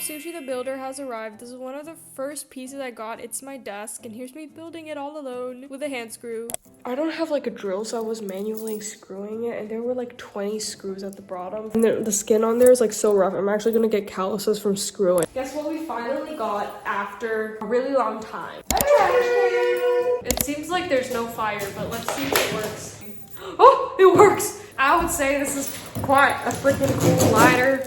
Sushi the builder has arrived. This is one of the first pieces I got. It's my desk, and here's me building it all alone with a hand screw. I don't have like a drill, so I was manually screwing it, and there were like 20 screws at the bottom. And the skin on there is like so rough. I'm actually gonna get calluses from screwing. Guess what we finally got after a really long time? A trash can! It seems like there's no fire, but let's see if it works. Oh, it works! I would say this is quite a freaking cool lighter.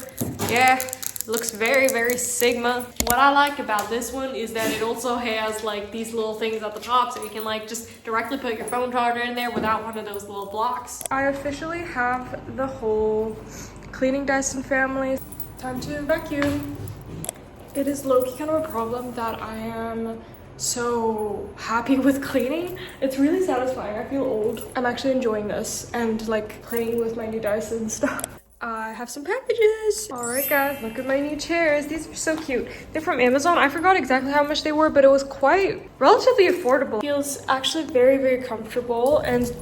Yeah, it looks very, very Sigma. What I like about this one is that it also has like these little things at the top, so you can like just directly put your phone charger in there without one of those little blocks. I officially have the whole cleaning Dyson family. Time to vacuum. It is low-key kind of a problem that I am so happy with cleaning. It's really satisfying. I feel old. I'm actually enjoying this and like playing with my new Dyson stuff. I have some packages. All right, guys, look at my new chairs. These are so cute. They're from Amazon. I forgot exactly how much they were, but it was quite relatively affordable. Feels actually very, very comfortable and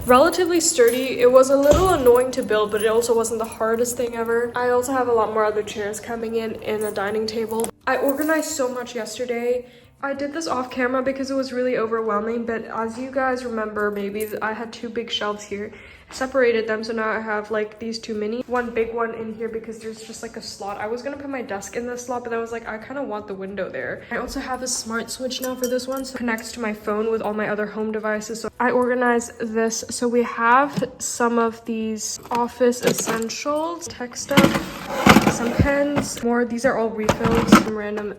relatively sturdy. It was a little annoying to build, but it also wasn't the hardest thing ever. I also have a lot more other chairs coming in a dining table. I organized so much yesterday. I did this off camera because it was really overwhelming, but as you guys remember, maybe I had two big shelves here. I separated them, so now I have like these two mini. One big one in here because there's just like a slot. I was gonna put my desk in this slot, but I was like, I kind of want the window there. I also have a smart switch now for this one, so it connects to my phone with all my other home devices. So I organized this. So we have some of these office essentials, tech stuff, some pens, more. These are all refills, some random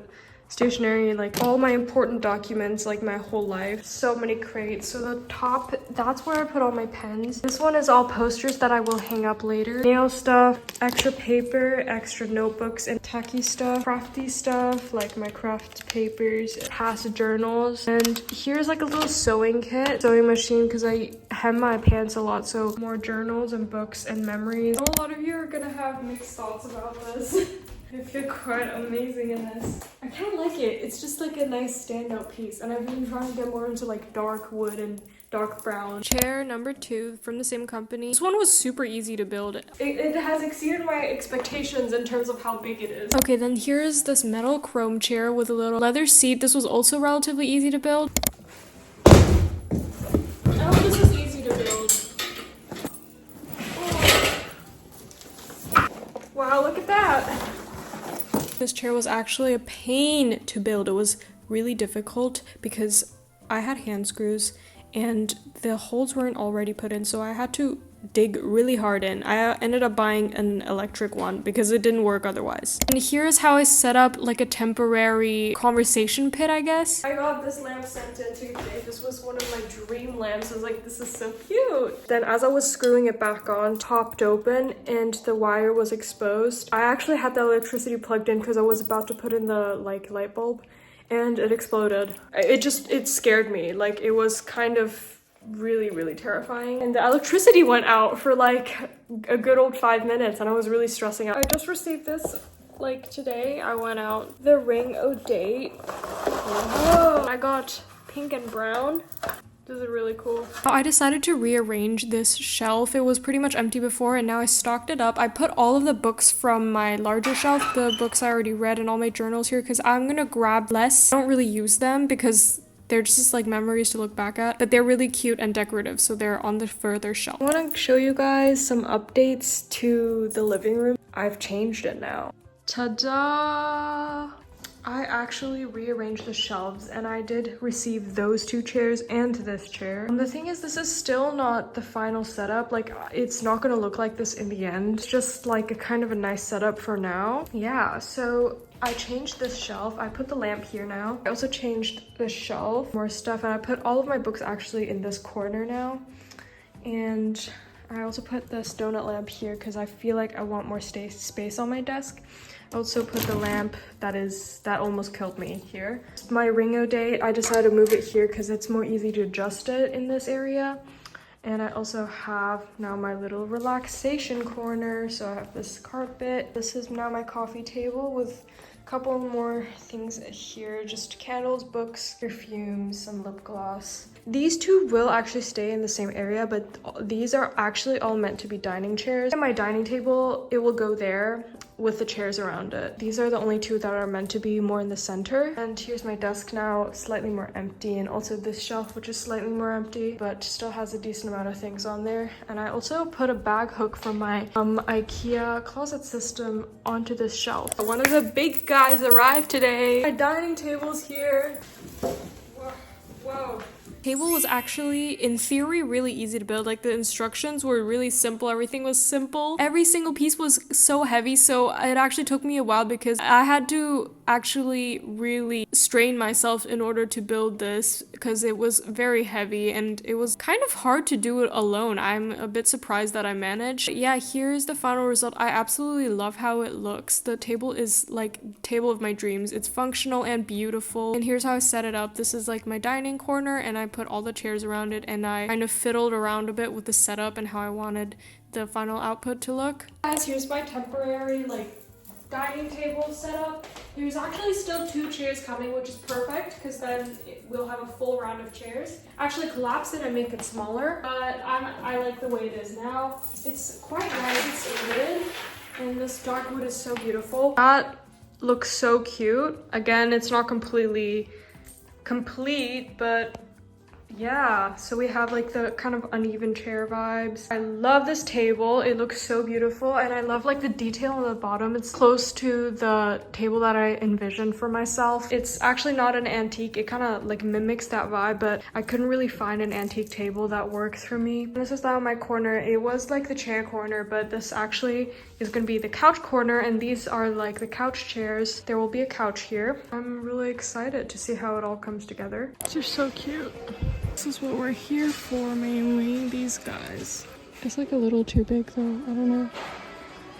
stationery, like all my important documents, like my whole life. So many crates. So the top, that's where I put all my pens. This one is all posters that I will hang up later. Nail stuff, extra paper, extra notebooks, and tacky stuff, crafty stuff, like my craft papers, past journals. And here's like a little sewing kit, sewing machine, because I hem my pants a lot, so more journals and books and memories. A lot of you are gonna have mixed thoughts about this. I feel quite amazing in this. I kind of like it. It's just like a nice standout piece, and I've been trying to get more into like dark wood and dark brown. Chair number 2 from the same company. This one was super easy to build. It has exceeded my expectations in terms of how big it is. Okay, then here's this metal chrome chair with a little leather seat. This was also relatively easy to build. I hope this was easy to build. Oh. Wow, look at that. This chair was actually a pain to build. It was really difficult because I had hand screws and the holes weren't already put in, so I had to dig really hard in. I ended up buying an electric one because it didn't work otherwise. And here's how I set up like a temporary conversation pit, I guess. I got this lamp sent in today. This was one of my dream lamps. I was like, this is so cute. Then as I was screwing it back on, popped open and the wire was exposed. I actually had the electricity plugged in because I was about to put in the like light bulb, and it exploded. It scared me. Like, it was kind of really terrifying, and the electricity went out for like a good old 5 minutes, and I was really stressing out. I just received this like today. I went out. The ring o' date. Whoa. I got pink and brown. This is really cool. I decided to rearrange this shelf. It was pretty much empty before, and now I stocked it up. I put all of the books from my larger shelf, the books I already read, and all my journals here because I'm gonna grab less. I don't really use them because they're just like memories to look back at, but they're really cute and decorative, so they're on the further shelf. I want to show you guys some updates to the living room. I've changed it now. Ta-da! I actually rearranged the shelves, and I did receive those two chairs and this chair. The thing is, this is still not the final setup. Like, it's not gonna look like this in the end. It's just like a kind of a nice setup for now. Yeah, so I changed this shelf. I put the lamp here now. I also changed the shelf, more stuff, and I put all of my books actually in this corner now. And I also put this donut lamp here because I feel like I want more space on my desk. I also put the lamp that almost killed me here. My ring-o date, I decided to move it here because it's more easy to adjust it in this area. And I also have now my little relaxation corner. So I have this carpet. This is now my coffee table with a couple more things here, just candles, books, perfumes, some lip gloss. These two will actually stay in the same area, but these are actually all meant to be dining chairs. And my dining table, it will go there. with the chairs around it. These are the only two that are meant to be more in the center. And here's my desk now, slightly more empty, and also this shelf, which is slightly more empty, but still has a decent amount of things on there. And I also put a bag hook from my IKEA closet system onto this shelf. One of the big guys arrived today. My dining table's here. Whoa. Table was actually, in theory, really easy to build. Like, the instructions were really simple. Everything was simple. Every single piece was so heavy, so it actually took me a while because I had to actually really strain myself in order to build this because it was very heavy and it was kind of hard to do it alone. I'm a bit surprised that I managed. But yeah, here's the final result. I absolutely love how it looks. The table is like table of my dreams. It's functional and beautiful. And here's how I set it up. This is like my dining corner, and I put all the chairs around it, and I kind of fiddled around a bit with the setup and how I wanted the final output to look. Guys, here's my temporary like dining table setup. There's actually still 2 chairs coming, which is perfect because then we'll have a full round of chairs. Actually collapse it and make it smaller, but I like the way it is now. It's quite nice, it's wood, and this dark wood is so beautiful. That looks so cute. Again, it's not completely complete, but yeah, so we have like the kind of uneven chair vibes. I love this table. It looks so beautiful, and I love like the detail on the bottom. It's close to the table that I envisioned for myself. It's actually not an antique. It kind of like mimics that vibe, but I couldn't really find an antique table that works for me. This is now my corner. It was like the chair corner, but this actually is going to be the couch corner, and these are like the couch chairs. There will be a couch here. I'm really excited to see how it all comes together. These are so cute. This is what we're here for mainly, these guys. It's like a little too big though, I don't know.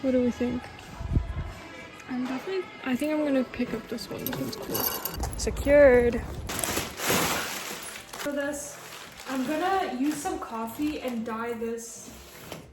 What do we think? I think I'm gonna pick up this one, this one's cool. Secured. For this, I'm gonna use some coffee and dye this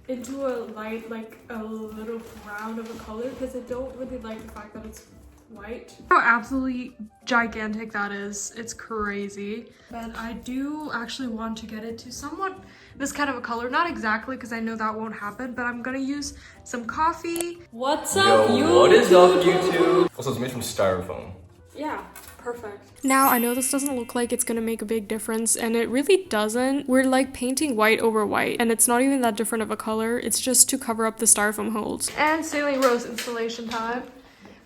into a light, like a little brown of a color, because I don't really like the fact that it's white. How absolutely gigantic that is. It's crazy. But I do actually want to get it to somewhat this kind of a color. Not exactly, because I know that won't happen, but I'm gonna use some coffee. What's up, YouTube? What is up, YouTube? Also, it's made from styrofoam. Yeah, perfect. Now, I know this doesn't look like it's gonna make a big difference, and it really doesn't. We're like painting white over white, and it's not even that different of a color. It's just to cover up the styrofoam holes. And ceiling rose installation time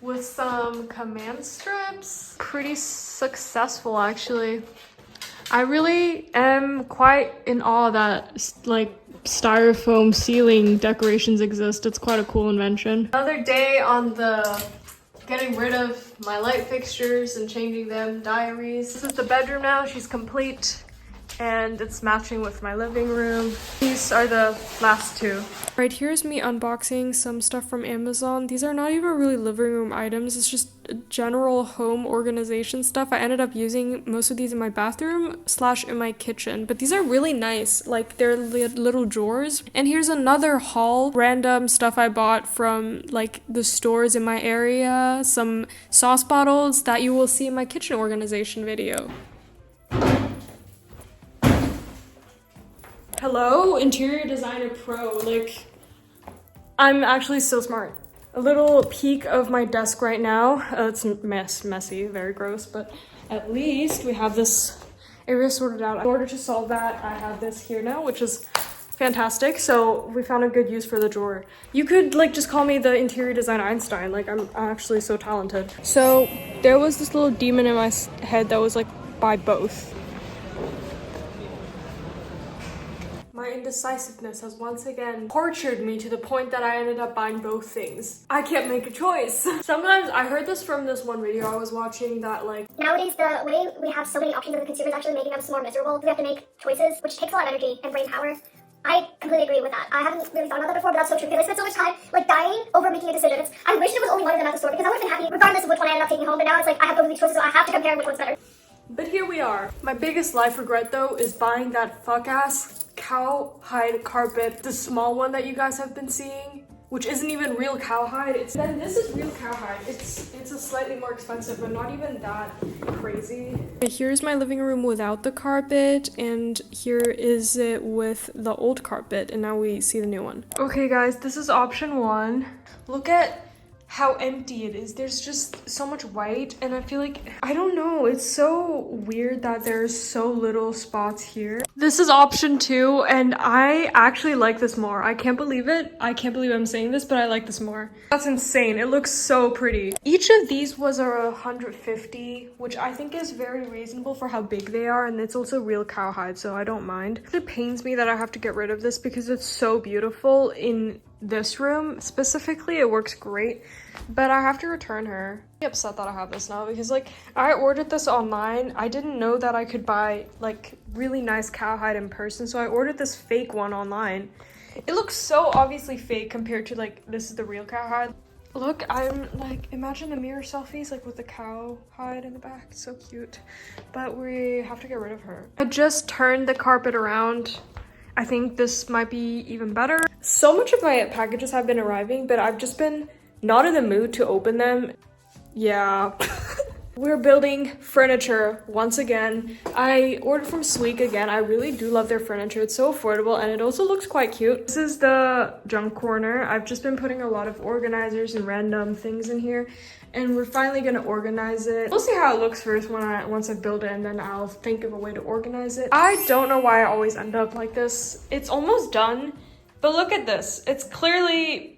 with some command strips. Pretty successful, actually. I really am quite in awe that like styrofoam ceiling decorations exist. It's quite a cool invention. Another day on the getting rid of my light fixtures and changing them. Diaries. This is the bedroom now. She's complete, and it's matching with my living room. These are the last 2. Right, here's me unboxing some stuff from Amazon. These are not even really living room items. It's just general home organization stuff. I ended up using most of these in my bathroom / in my kitchen, but these are really nice. Like, they're little drawers. And here's another haul. Random stuff I bought from like the stores in my area. Some sauce bottles that you will see in my kitchen organization video. Hello, interior designer pro. Like, I'm actually so smart. A little peek of my desk right now. It's messy, very gross, but at least we have this area sorted out. In order to solve that, I have this here now, which is fantastic. So we found a good use for the drawer. You could like just call me the interior design Einstein. Like, I'm actually so talented. So there was this little demon in my head that was like, buy both. My indecisiveness has once again tortured me to the point that I ended up buying both things. I can't make a choice. Sometimes, I heard this from this one video I was watching that like, nowadays the way we have so many options as a consumer is actually making us more miserable. We have to make choices, which takes a lot of energy and brain power. I completely agree with that. I haven't really thought about that before, but that's so true because I spent so much time like dying over making a decision. I wish there was only one of them at the store because I would have been happy regardless of which one I ended up taking home, but now it's like I have both of these choices, so I have to compare which one's better. But here we are. My biggest life regret though is buying that fuck-ass cowhide carpet, the small one that you guys have been seeing, which isn't even real cowhide. Then this is real cowhide. It's a slightly more expensive, but not even that crazy. Here's my living room without the carpet, and here is it with the old carpet, and now we see the new one. Okay guys, this is option 1. Look at how empty it is. There's just so much white, and I feel like, I don't know, it's so weird that there's so little spots here. This is option 2, and I actually like this more. I can't believe it. I can't believe I'm saying this, but I like this more. That's insane. It looks so pretty. Each of these was a 150, which I think is very reasonable for how big they are, and it's also real cowhide, so I don't mind. It pains me that I have to get rid of this because it's so beautiful in this room specifically. It works great, but I have to return her. I'm upset that I have this now because like I ordered this online. I didn't know that I could buy like really nice cowhide in person, so I ordered this fake one online. It looks so obviously fake compared to like this is the real cowhide. Look, I'm like, imagine the mirror selfies like with the cowhide in the back. It's so cute, but we have to get rid of her. I just turned the carpet around. I think this might be even better. So much of my packages have been arriving, but I've just been not in the mood to open them. Yeah. We're building furniture once again. I ordered from Sleek again. I really do love their furniture. It's so affordable and it also looks quite cute. This is the junk corner. I've just been putting a lot of organizers and random things in here, and we're finally gonna organize it. We'll see how it looks first once I build it, and then I'll think of a way to organize it. I don't know why I always end up like this. It's almost done, but look at this. It's clearly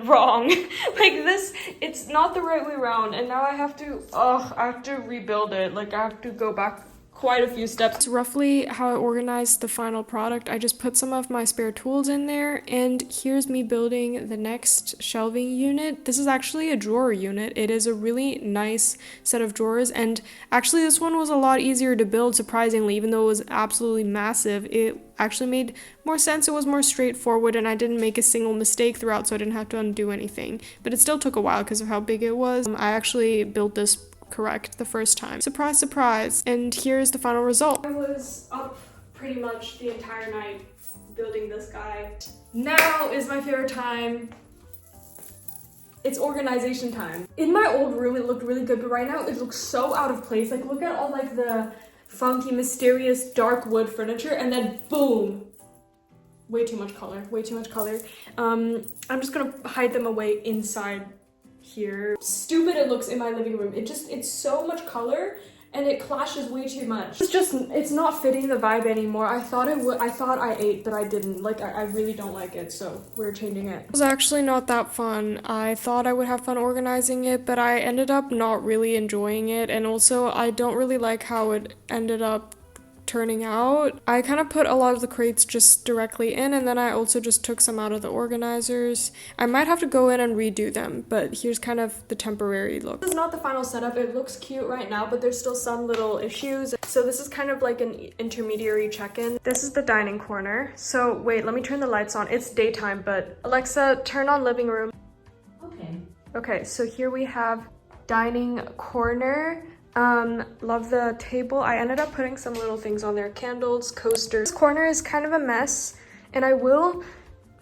wrong. Like this, it's not the right way around, and now I have to rebuild it. Like I have to go back quite a few steps. It's roughly how I organized the final product. I just put some of my spare tools in there, and here's me building the next shelving unit. This is actually a drawer unit. It is a really nice set of drawers, and actually this one was a lot easier to build, surprisingly. Even though it was absolutely massive, it actually made more sense. It was more straightforward, and I didn't make a single mistake throughout, so I didn't have to undo anything. But it still took a while because of how big it was. I actually built this correct the first time. Surprise, surprise. And here's the final result. I was up pretty much the entire night building this guy. Now is my favorite time. It's organization time. In my old room, it looked really good, but right now it looks so out of place. Like, look at all like the funky, mysterious, dark wood furniture, and then boom. Way too much color, way too much color. I'm just gonna hide them away inside here. Stupid it looks in my living room. It's so much color and it clashes way too much. It's not fitting the vibe anymore. I thought it would. I thought I ate, but I didn't. Like I really don't like it, so we're changing it. It was actually not that fun. I thought I would have fun organizing it, but I ended up not really enjoying it, and also I don't really like how it ended up turning out. I kind of put a lot of the crates just directly in, and then I also just took some out of the organizers. I might have to go in and redo them, but here's kind of the temporary look. This is not the final setup. It looks cute right now, but there's still some little issues. So this is kind of like an intermediary check-in. This is the dining corner. So wait, let me turn the lights on. It's daytime, but Alexa, turn on living room. Okay, so here we have dining corner. Love the table. I ended up putting some little things on there, candles, coasters. This corner is kind of a mess, and I will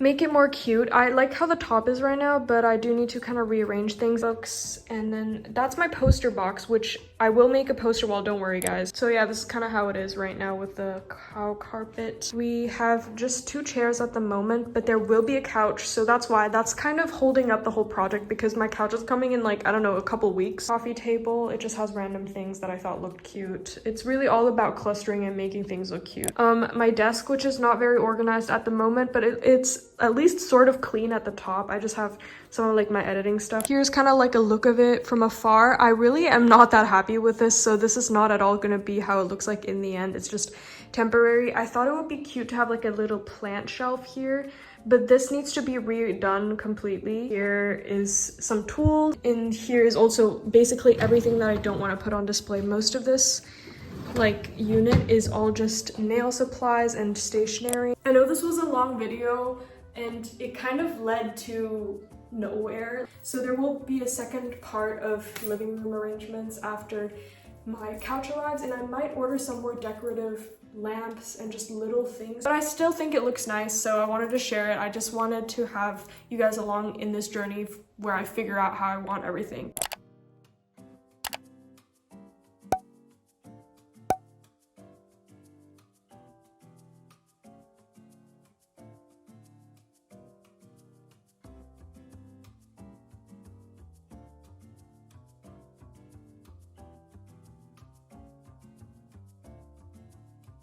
make it more cute. I like how the top is right now, but I do need to kind of rearrange things. Books, and then that's my poster box, which I will make a poster wall, don't worry guys. So yeah, this is kind of how it is right now with the cow carpet. We have just 2 chairs at the moment, but there will be a couch, so that's why. That's kind of holding up the whole project because my couch is coming in like, I don't know, a couple weeks. Coffee table, it just has random things that I thought looked cute. It's really all about clustering and making things look cute. My desk, which is not very organized at the moment, but it's at least sort of clean at the top. I just have some of like my editing stuff. Here's kind of like a look of it from afar. I really am not that happy with this, so this is not at all gonna be how it looks like in the end. It's just temporary. I thought it would be cute to have like a little plant shelf here, but this needs to be redone completely. Here is some tools, and here is also basically everything that I don't want to put on display. Most of this like unit is all just nail supplies and stationery. I know this was a long video and it kind of led to nowhere, so there will be a second part of living room arrangements after my couch arrives, and I might order some more decorative lamps and just little things, but I still think it looks nice, so I wanted to share it. I just wanted to have you guys along in this journey where I figure out how I want everything.